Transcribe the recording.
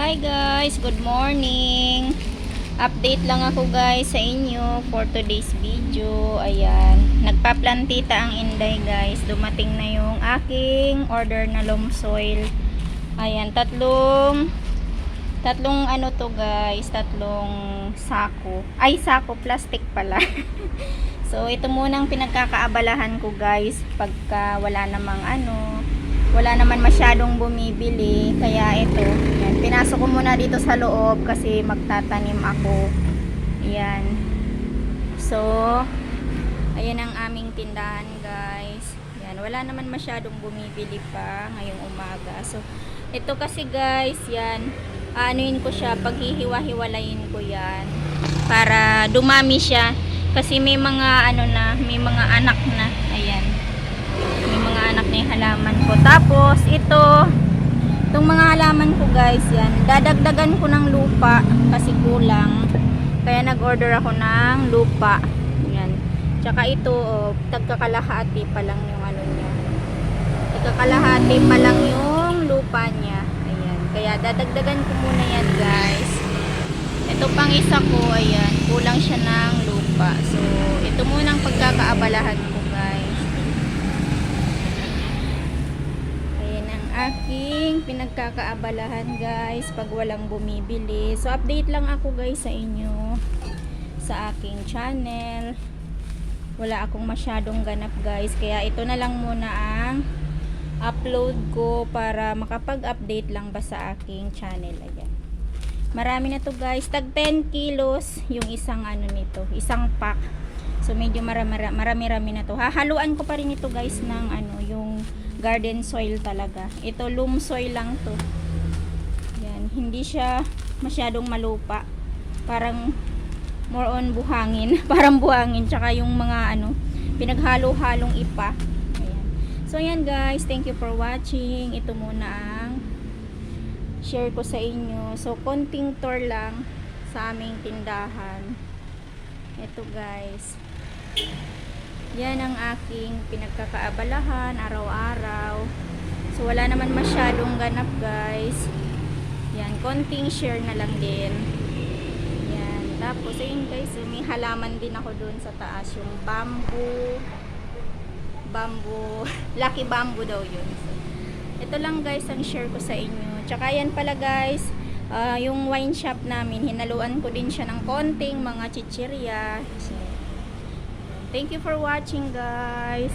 Hi guys, good morning. Update lang ako guys sa inyo for today's video. Ayan, nagpaplantita ang Inday guys. Dumating na yung aking order na loam soil. Ayan, tatlong ano to guys, tatlong sako. Ay, sako plastic pala. So ito muna ang pinagkakaabalahan ko guys pagka wala naman masyadong bumibili, kaya ito, yan, pinasok ko muna dito sa loob kasi magtatanim ako. Yan, so ayan ang aming tindahan guys. Yan, wala naman masyadong bumibili pa ngayong umaga. So ito kasi guys, yan, anuin ko siya, paghihiwa-hiwalayin ko yan para dumami siya kasi may mga may mga anak na. Ayan, may mga anak na yung halaman ko. Tapos itong mga halaman ko guys, yan, dadagdagan ko ng lupa kasi kulang, kaya nag-order ako ng lupa. Yan, tsaka ito tagkakalahati pa lang yung niya, tagkakalahati pa lang yung lupa niya. Ayan, kaya dadagdagan ko muna yan guys. Ito pang isa ko, ayan, kulang siya ng lupa. So ito muna ang pagkakaabalahan ko guys. Aking pinagkakaabalahan guys pag walang bumibili. So update lang ako guys sa inyo sa aking channel. Wala akong masyadong ganap guys, kaya ito na lang muna ang upload ko para makapag-update lang ba sa aking channel. Ayan, marami na to guys, tag 10 kilos yung isang nito, isang pack. So medyo marami-rami na to. Hahaluan ko pa rin ito guys ng yung garden soil talaga. Ito loam soil lang to. Yan, hindi siya masyadong malupa. Parang more on buhangin. Parang buhangin. Tsaka yung mga pinaghalo-halong ipa. Ayan. So yan guys, thank you for watching. Ito muna ang share ko sa inyo. So konting tour lang sa aming tindahan. Ito guys, yan ang aking pinagkakaabalahan araw-araw. So wala naman masyadong ganap guys. Yan, konting share na lang din. Yan, tapos ayun guys, may halaman din ako dun sa taas, yung bamboo, lucky bamboo daw yun. So, ito lang guys ang share ko sa inyo. Tsaka yan pala guys, yung wine shop namin, hinaluan ko din siya ng konting mga chichirya. So, thank you for watching guys.